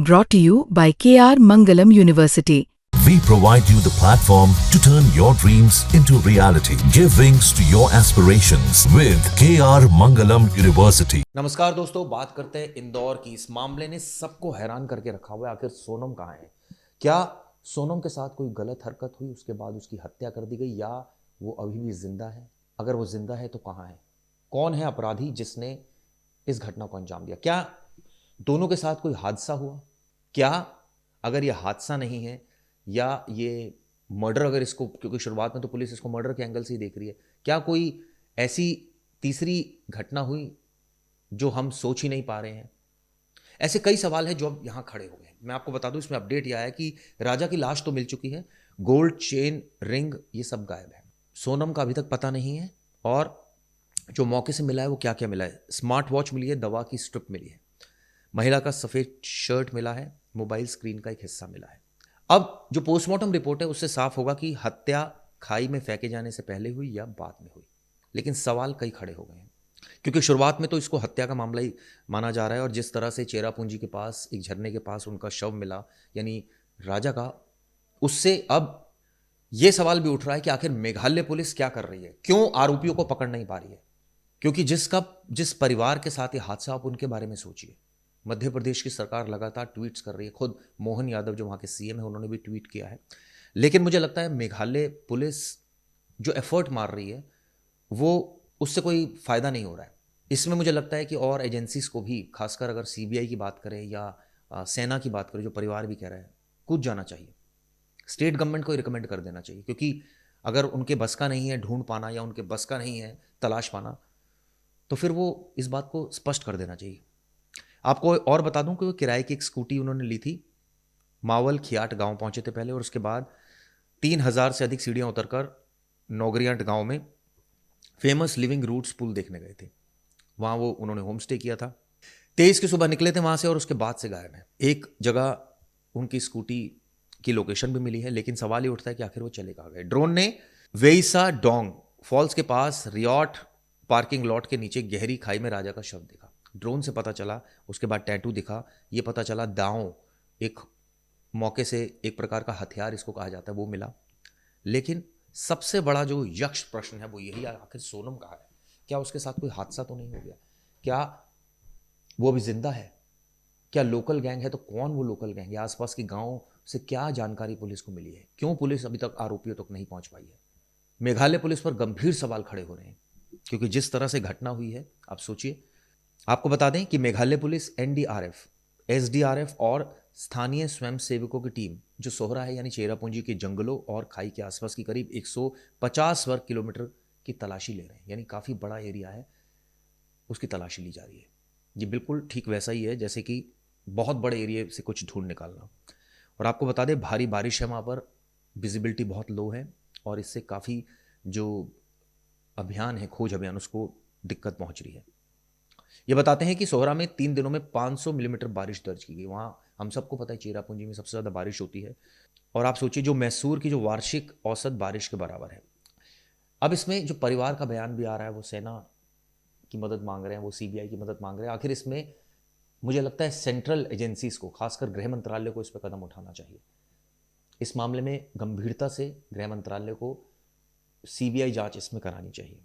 Brought to you by KR Mangalam University. We provide you the platform to turn your dreams into reality. Give wings to your aspirations with KR Mangalam University. नमस्कार दोस्तों, बात करते हैं इंदौर की। इस मामले ने सबको हैरान करके रखा हुआ है। आखिर सोनम कहाँ है? क्या सोनम के साथ कोई गलत हरकत हुई, उसके बाद उसकी हत्या कर दी गई, या वो अभी भी जिंदा है? अगर वो जिंदा है तो कहाँ है? कौन है अपराधी जिसने इस घटना को अंजाम दिया? क्या दोनों के साथ कोई हादसा हुआ? क्या अगर ये हादसा नहीं है या ये मर्डर, अगर इसको, क्योंकि शुरुआत में तो पुलिस इसको मर्डर के एंगल से ही देख रही है, क्या कोई ऐसी तीसरी घटना हुई जो हम सोच ही नहीं पा रहे हैं? ऐसे कई सवाल हैं जो अब यहां खड़े हुए हैं। मैं आपको बता दूं, इसमें अपडेट यह है कि राजा की लाश तो मिल चुकी है, गोल्ड चेन, रिंग, ये सब गायब है। सोनम का अभी तक पता नहीं है, और जो मौके से मिला है वो क्या क्या मिला है। स्मार्ट वॉच मिली है, दवा की स्ट्रिप मिली है, महिला का सफेद शर्ट मिला है, मोबाइल स्क्रीन का एक हिस्सा मिला है। अब जो पोस्टमार्टम रिपोर्ट है उससे साफ होगा कि हत्या खाई में फेंके जाने से पहले हुई या बाद में हुई। लेकिन सवाल कई खड़े हो गए हैं, क्योंकि शुरुआत में तो इसको हत्या का मामला ही माना जा रहा है, और जिस तरह से चेरापूंजी के पास एक झरने के पास उनका शव मिला, यानी राजा का, उससे अब यह सवाल भी उठ रहा है कि आखिर मेघालय पुलिस क्या कर रही है, क्यों आरोपियों को पकड़ नहीं पा रही है? क्योंकि जिस परिवार के साथ ये हादसा, आप उनके बारे में सोचिए। मध्य प्रदेश की सरकार लगातार ट्वीट्स कर रही है, खुद मोहन यादव जो वहाँ के सीएम है उन्होंने भी ट्वीट किया है। लेकिन मुझे लगता है मेघालय पुलिस जो एफर्ट मार रही है वो, उससे कोई फायदा नहीं हो रहा है। इसमें मुझे लगता है कि और एजेंसीज को भी, खासकर अगर सीबीआई की बात करें या सेना की बात करें, जो परिवार भी कह रहा है, कूद जाना चाहिए। स्टेट गवर्नमेंट को रिकमेंड कर देना चाहिए, क्योंकि अगर उनके बस का नहीं है ढूंढ पाना, या उनके बस का नहीं है तलाश पाना, तो फिर वो इस बात को स्पष्ट कर देना चाहिए। आपको और बता दूं कि वो किराए की एक स्कूटी उन्होंने ली थी, मावल खियाट गांव पहुंचे थे पहले, और उसके बाद 3,000 से अधिक सीढ़ियां उतरकर नौगरियांट गांव में फेमस लिविंग रूट्स पुल देखने गए थे। वहां वो उन्होंने होम स्टे किया था। 23 की सुबह निकले थे वहां से, और उसके बाद से गायब है। एक जगह उनकी स्कूटी की लोकेशन भी मिली है, लेकिन सवाल ये उठता है कि आखिर वो चले कहाँ गए। ड्रोन ने वेइसा डोंग फॉल्स के पास रियॉट पार्किंग लॉट के नीचे गहरी खाई में राजा का शव दिखा। ड्रोन से पता चला, उसके बाद टैटू दिखा, ये पता चला दांव, एक मौके से एक प्रकार का हथियार इसको कहा जाता है, वो मिला। लेकिन सबसे बड़ा जो यक्ष प्रश्न है वो यही है, आखिर सोनम कहाँ है? क्या उसके साथ कोई हादसा तो नहीं हो गया? क्या वो अभी जिंदा है? क्या लोकल गैंग है तो कौन वो लोकल गैंग है? आसपास के गांव से क्या जानकारी पुलिस को मिली है? क्यों पुलिस अभी तक आरोपियों तक नहीं पहुंच पाई है? मेघालय पुलिस पर गंभीर सवाल खड़े हो रहे हैं, क्योंकि जिस तरह से घटना हुई है, आप सोचिए। आपको बता दें कि मेघालय पुलिस, एनडीआरएफ, एसडीआरएफ और स्थानीय स्वयंसेवकों की टीम, जो सोहरा है यानी चेरापूंजी के जंगलों और खाई के आसपास की करीब 150 वर्ग किलोमीटर की तलाशी ले रहे हैं, यानी काफ़ी बड़ा एरिया है, उसकी तलाशी ली जा रही है। ये बिल्कुल ठीक वैसा ही है जैसे कि बहुत बड़े एरिया से कुछ ढूंढ निकालना। और आपको बता दें, भारी बारिश है वहाँ पर, विजिबिलिटी बहुत लो है, और इससे काफ़ी जो अभियान है, खोज अभियान, उसको दिक्कत पहुंच रही है। ये बताते हैं कि सोहरा में 3 दिनों में 500 मिलीमीटर बारिश दर्ज की गई। वहाँ हम सबको पता है चेरापूंजी में सबसे ज़्यादा बारिश होती है, और आप सोचिए जो मैसूर की जो वार्षिक औसत बारिश के बराबर है। अब इसमें जो परिवार का बयान भी आ रहा है, वो सेना की मदद मांग रहे हैं, वो सीबीआई की मदद मांग रहे हैं। आखिर इसमें मुझे लगता है सेंट्रल एजेंसीज को, खासकर गृह मंत्रालय को, इस पर कदम उठाना चाहिए। इस मामले में गंभीरता से गृह मंत्रालय को सीबीआई जांच इसमें करानी चाहिए।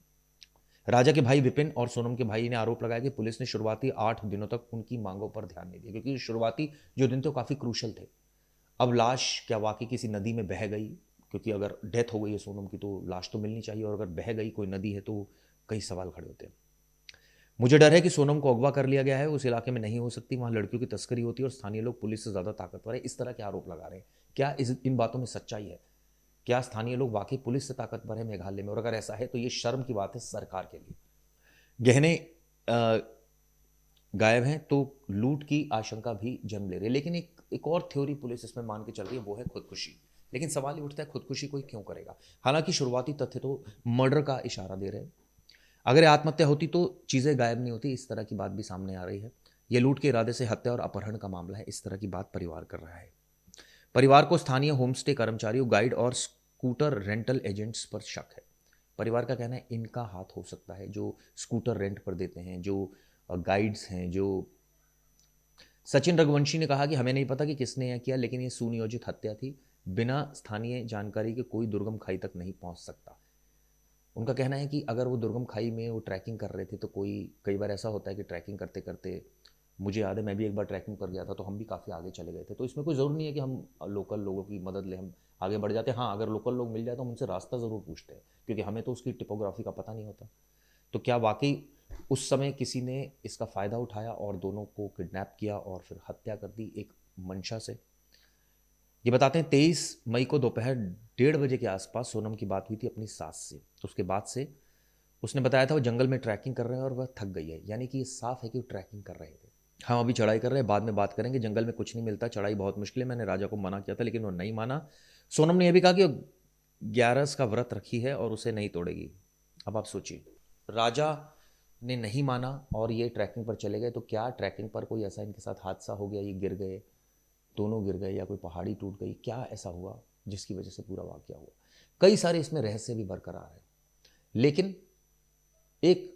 राजा के भाई विपिन और सोनम के भाई ने आरोप लगाया कि पुलिस ने शुरुआती 8 दिनों तक उनकी मांगों पर ध्यान नहीं दिया, क्योंकि शुरुआती जो दिन थे वो काफ़ी क्रूशल थे। अब लाश क्या वाकई किसी नदी में बह गई? क्योंकि अगर डेथ हो गई है सोनम की तो लाश तो मिलनी चाहिए, और अगर बह गई कोई नदी है तो कई सवाल खड़े होते हैं। मुझे डर है कि सोनम को अगवा कर लिया गया है, उस इलाके में नहीं हो सकती, वहाँ लड़कियों की तस्करी होती है और स्थानीय लोग पुलिस से ज़्यादा ताकतवर है, इस तरह के आरोप लगा रहे हैं। क्या इन बातों में सच्चाई है? क्या स्थानीय लोग वाकई पुलिस से ताकतवर है मेघालय में? और अगर ऐसा है तो ये शर्म की बात है सरकार के लिए। गहने गायब हैं तो लूट की आशंका भी जन्म ले रही है। लेकिन एक और थ्योरी पुलिस इसमें मान के चल रही है, वो है खुदकुशी। लेकिन सवाल ये उठता है, खुदकुशी कोई क्यों करेगा? हालांकि शुरुआती तथ्य तो मर्डर का इशारा दे रहे हैं। अगर ये आत्महत्या होती तो चीज़ें गायब नहीं होती, इस तरह की बात भी सामने आ रही है। यह लूट के इरादे से हत्या और अपहरण का मामला है, इस तरह की बात परिवार कर रहा है। परिवार को स्थानीय होमस्टे कर्मचारियों, गाइड और स्कूटर रेंटल एजेंट्स पर शक है। परिवार का कहना है इनका हाथ हो सकता है, जो स्कूटर रेंट पर देते हैं, जो गाइड्स हैं, जो सचिन रघुवंशी ने कहा कि हमें नहीं पता कि किसने यह किया, लेकिन ये सुनियोजित हत्या थी, बिना स्थानीय जानकारी के कोई दुर्गम खाई तक नहीं पहुंच सकता। उनका कहना है कि अगर वो दुर्गम खाई में वो ट्रैकिंग कर रहे थे तो कई बार ऐसा होता है कि ट्रैकिंग करते करते, मुझे याद है मैं भी एक बार ट्रैकिंग पर गया था तो हम भी काफ़ी आगे चले गए थे, तो इसमें कोई ज़रूर नहीं है कि हम लोकल लोगों की मदद लें, हम आगे बढ़ जाते हैं। हाँ, अगर लोकल लोग मिल जाए तो हम उनसे रास्ता ज़रूर पूछते हैं, क्योंकि हमें तो उसकी टिपोग्राफी का पता नहीं होता। तो क्या वाकई उस समय किसी ने इसका फ़ायदा उठाया और दोनों को किडनैप किया और फिर हत्या कर दी एक मंशा से? ये बताते हैं 23 मई को दोपहर 1:30 बजे के आसपास सोनम की बात हुई थी अपनी सास से। तो उसके बाद से उसने बताया था वो जंगल में ट्रैकिंग कर रहे हैं और वह थक गई है, यानी कि ये साफ है कि वो ट्रैकिंग कर रहे थे। हम अभी चढ़ाई कर रहे हैं, बाद में बात करेंगे, जंगल में कुछ नहीं मिलता, चढ़ाई बहुत मुश्किल है, मैंने राजा को मना किया था लेकिन वो नहीं माना। सोनम ने यह भी कहा कि वो 11 का व्रत रखी है और उसे नहीं तोड़ेगी। अब आप सोचिए, राजा ने नहीं माना और ये ट्रैकिंग पर चले गए, तो क्या ट्रैकिंग पर कोई ऐसा इनके साथ हादसा हो गया, ये गिर गए, दोनों गिर गए, या कोई पहाड़ी टूट गई, क्या ऐसा हुआ जिसकी वजह से पूरा वाकया हुआ? कई सारे इसमें रहस्य भी बरकरार है, लेकिन एक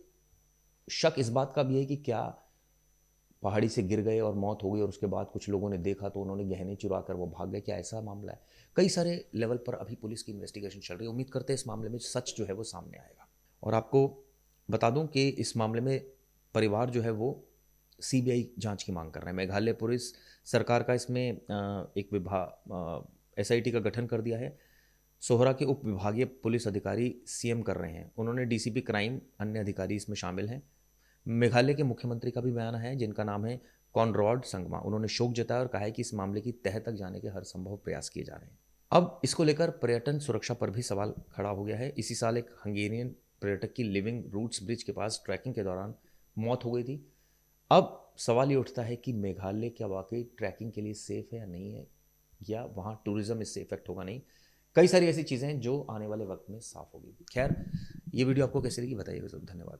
शक इस बात का भी है कि क्या पहाड़ी से गिर गए और मौत हो गई और उसके बाद कुछ लोगों ने देखा तो उन्होंने गहने चुरा कर वो भाग गए, क्या ऐसा मामला है? कई सारे लेवल पर अभी पुलिस की इन्वेस्टिगेशन चल रही है, उम्मीद करते हैं इस मामले में सच जो है वो सामने आएगा। और आपको बता दूं कि इस मामले में परिवार जो है वो सीबीआई जांच की मांग कर रहा है। मेघालय पुलिस सरकार का इसमें एक विभाग एसआईटी का गठन कर दिया है। सोहरा के उप विभागीय पुलिस अधिकारी सीएम कर रहे हैं, उन्होंने डीसीपी क्राइम, अन्य अधिकारी इसमें शामिल हैं। मेघालय के मुख्यमंत्री का भी बयान है जिनका नाम है कॉनरॉड संगमा। उन्होंने शोक जताया और कहा है कि इस मामले की तह तक जाने के हर संभव प्रयास किए जा रहे हैं। अब इसको लेकर पर्यटन सुरक्षा पर भी सवाल खड़ा हो गया है। इसी साल एक हंगेरियन पर्यटक की लिविंग रूट्स ब्रिज के पास ट्रैकिंग के दौरान मौत हो गई थी। अब सवाल ये उठता है कि मेघालय क्या वाकई ट्रैकिंग के लिए सेफ है या नहीं है, या वहाँ टूरिज्म इससे इफेक्ट होगा नहीं। कई सारी ऐसी चीज़ें हैं जो आने वाले वक्त में साफ होगी। खैर, ये वीडियो आपको कैसी लगी बताइएगा जरूर। धन्यवाद।